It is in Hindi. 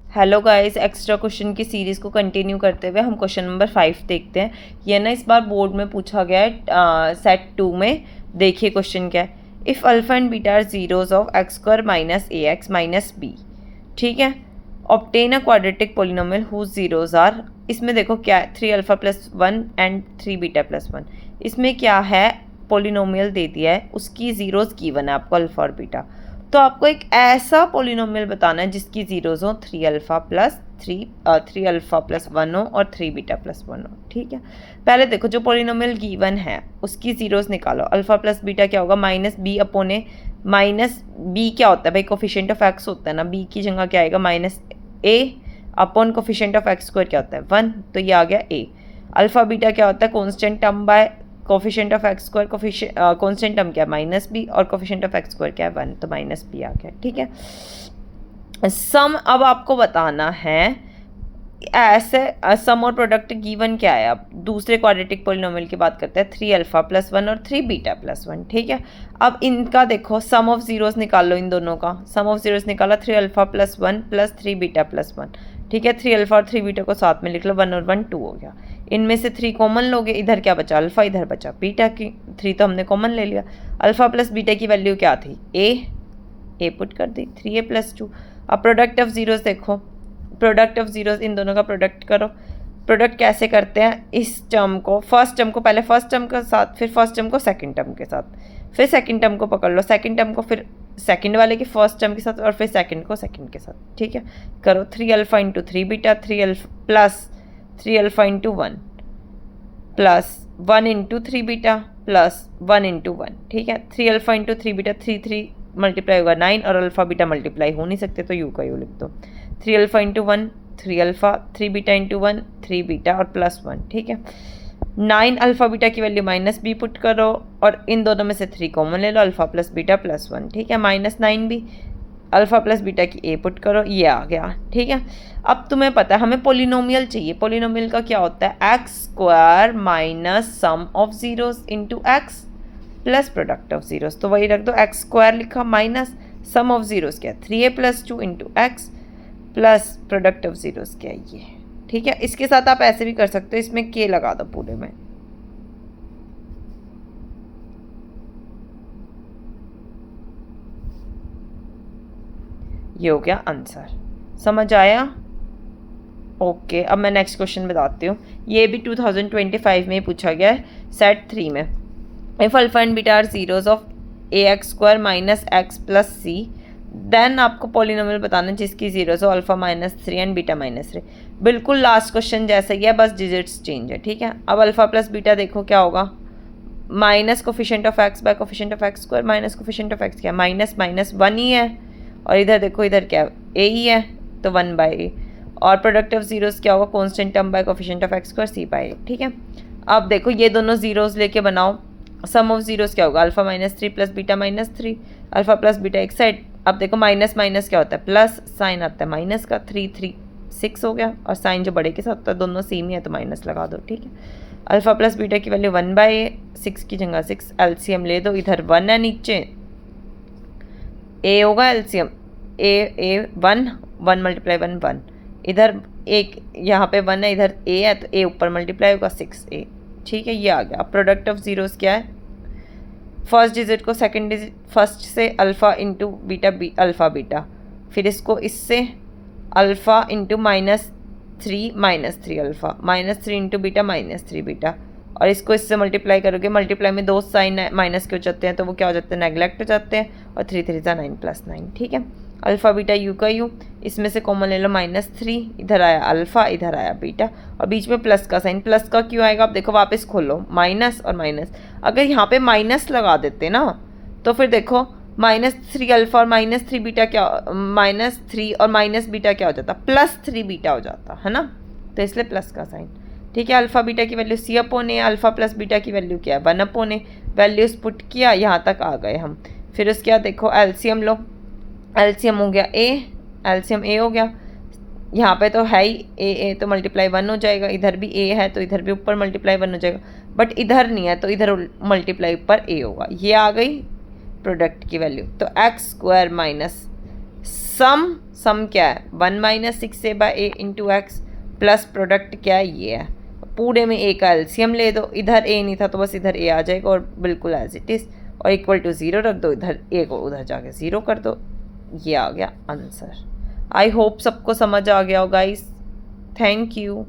हेलो गाइस, एक्स्ट्रा क्वेश्चन की सीरीज़ को कंटिन्यू करते हुए हम क्वेश्चन नंबर 5 देखते हैं। ये ना इस बार बोर्ड में पूछा गया है सेट 2 में। देखिए क्वेश्चन क्या है। If alpha and beta are zeros of x square minus a x minus b, ठीक है, obtain a quadratic polynomial whose zeros are. इसमें देखो क्या है, 3 alpha plus 1 and 3 beta plus 1। इसमें क्या है, पोलिनोमियल दे दिया है, उसकी जीरोज गिवन है आपको अल्फा और बीटा। तो आपको एक ऐसा पोलिनोमियल बताना है जिसकी जीरोज हो 3 अल्फा प्लस 1 हो और 3 बीटा प्लस 1 हो। ठीक है, पहले देखो जो पोलिनोमियल गिवन है उसकी जीरोज निकालो। अल्फा प्लस बीटा क्या होगा, माइनस बी अपोन ए। माइनस बी क्या होता है भाई, कोफिशिएंट ऑफ एक्स होता है ना, बी की जगह क्या आएगा minus A upon coefficient of x square क्या होता है 1, तो ये आ गया ए। अल्फा बीटा क्या होता है, constant term by coefficient of x square, constant term क्या है माइनस बी और कोफिशिएंट ऑफ एक्स स्क्वायर क्या है 1, तो माइनस बी आ गया। ठीक है, सम अब आपको बताना है ऐसे सम और प्रोडक्ट गिवन क्या है। अब दूसरे क्वाड्रेटिक पोलिनोमियल की बात करते हैं, 3 अल्फा प्लस 1 और 3 बीटा प्लस 1। ठीक है, अब इनका देखो सम ऑफ जीरोस निकाल लो, इन दोनों का सम ऑफ जीरोस निकाला, 3 alpha plus 1 plus 3 beta plus 1। ठीक है, 3 अल्फा और 3 बीटा को साथ में लिख लो, 1 और 1 2 हो गया। इनमें से 3 कॉमन लोगे, इधर क्या बचा अल्फा, इधर बचा बीटा की 3 तो हमने कॉमन ले लिया। अल्फा प्लस बीटा की वैल्यू क्या थी, ए पुट कर दी, 3a प्लस 2। अब प्रोडक्ट ऑफ जीरोस देखो, प्रोडक्ट ऑफ जीरोस इन दोनों का प्रोडक्ट करो। प्रोडक्ट कैसे करते हैं, इस टर्म को फर्स्ट टर्म को पहले फर्स्ट टर्म के साथ, फिर फर्स्ट टर्म को सेकंड टर्म के साथ, फिर सेकंड टर्म को पकड़ लो, सेकंड टर्म को फिर सेकंड वाले के फर्स्ट टर्म के साथ और फिर सेकंड को सेकंड के साथ। ठीक है, करो 3 alpha into 3 beta, 3 alpha plus 3 alpha into 1 plus 1 into 3 beta plus 1 into 1। ठीक है, 3 अल्फा इंटू 3 बीटा, 3 मल्टीप्लाई होगा 9 और अल्फा बीटा मल्टीप्लाई हो नहीं सकते तो यू का यू लिख दो। 3 alpha into 1 3 alpha, 3 beta into 1 3 beta और प्लस 1। ठीक है, 9 अल्फा बीटा की वैल्यू माइनस बी पुट करो और इन दोनों में से 3 कॉमन ले लो, अल्फा प्लस बीटा प्लस 1। ठीक है, minus 9 b, alpha plus beta की ए पुट करो, ये आ गया। ठीक है, अब तुम्हें पता है हमें पोलिनोमियल चाहिए। पोलिनोमियल का क्या होता है, x square minus sum of zeros into x plus product of zeros. तो वही रख दो, एक्स स्क्वायर लिखा माइनस सम ऑफ जीरोस क्या है 3a plus 2 into x plus product of zeros क्या है ये। ठीक है, इसके साथ आप ऐसे भी कर सकते हो, इसमें के लगा दो पूरे में। ये हो गया आंसर, समझ आया। ओके, अब मैं नेक्स्ट क्वेश्चन बताती हूँ। ये भी 2025 में ही पूछा गया है सेट 3 में। If alpha and beta are zeros of a x square minus x plus c, then आपको पोलिनोमियल बताना जिसकी जीरोज हो alpha minus 3 and beta minus 3। बिल्कुल लास्ट क्वेश्चन जैसा ही है, बस डिजिट्स चेंज है। ठीक है, अब अल्फा प्लस बीटा देखो क्या होगा, minus coefficient of x bye coefficient of x square, minus coefficient of x क्या है माइनस माइनस 1 ही है, और इधर देखो इधर क्या ए ही है तो 1 बाई ए, और प्रोडक्ट ऑफ जीरोस क्या होगा, constant term by coefficient of x square c by a. ठीक है, अब देखो ये दोनों जीरोस लेके बनाओ, सम ऑफ जीरोस क्या होगा, alpha minus 3 plus beta minus 3, alpha plus beta एक साइड। अब देखो माइनस माइनस क्या होता है, प्लस साइन आता है माइनस का, 3 3 6 हो गया, और साइन जो बड़े के साथ होता है दोनों सेम ही है तो माइनस लगा दो। ठीक है, अल्फा प्लस बीटा की वैल्यू 1 बाई ए, 6 की जगह 6, एलसीएम ले दो, इधर 1 है नीचे, ए होगा एलसीएम, ए 1 मल्टीप्लाई 1 1, इधर एक यहाँ पे 1 है, इधर ए है तो ए ऊपर मल्टीप्लाई होगा 6a। ठीक है, ये आ गया। अब प्रोडक्ट ऑफ जीरोस क्या है, फर्स्ट डिजिट को सेकंड डिजिट, फर्स्ट से alpha into beta alpha beta, फिर इसको इससे alpha into minus 3 alpha, minus 3 into beta minus 3 beta, और इसको इससे मल्टीप्लाई करोगे, मल्टीप्लाई में 2 साइन माइनस के हो जाते हैं तो वो क्या हो जाते हैं, नेगलेक्ट हो जाते हैं, और 3 3 9 प्लस 9। ठीक है, अल्फ़ा बीटा यू का यू, इसमें से कॉमन ले लो -3, इधर आया अल्फ़ा इधर आया बीटा, और बीच में प्लस का साइन, प्लस का क्यों आएगा, आप देखो वापस खोलो, माइनस और माइनस, अगर यहाँ पे माइनस लगा देते ना तो फिर देखो -3 अल्फ़ा और -3 बीटा क्या, -3 और माइनस बीटा क्या हो जाता, +3 बीटा हो जाता है ना, तो इसलिए प्लस का साइन। ठीक है, अल्फ़ा बीटा की वैल्यू सी अपॉन ए, अल्फ़ा प्लस बीटा की वैल्यू क्या है 1 अपॉन ए, वैल्यूज पुट किया, यहाँ तक आ गए हम। फिर उसके बाद देखो एलसीएम लो, एलसीएम हो गया ए, एलसीएम ए हो गया, यहाँ पे तो है ही ए तो मल्टीप्लाई 1 हो जाएगा, इधर भी ए है तो इधर भी ऊपर मल्टीप्लाई 1 हो जाएगा, बट इधर नहीं है तो इधर मल्टीप्लाई ऊपर ए होगा, ये आ गई प्रोडक्ट की वैल्यू। तो एक्स स्क्वायर माइनस सम क्या है 1 minus 6a/a into x plus product क्या है ये है। पूरे में a का एलसीएम ले दो, इधर a नहीं था तो बस इधर a आ जाएगा और बिल्कुल एज इट इज़, और इक्वल टू 0 रख दो, इधर a को उधर जाके 0 कर दो, ये आ गया आंसर। आई होप सबको समझ आ गया हो गाइस। Thank you.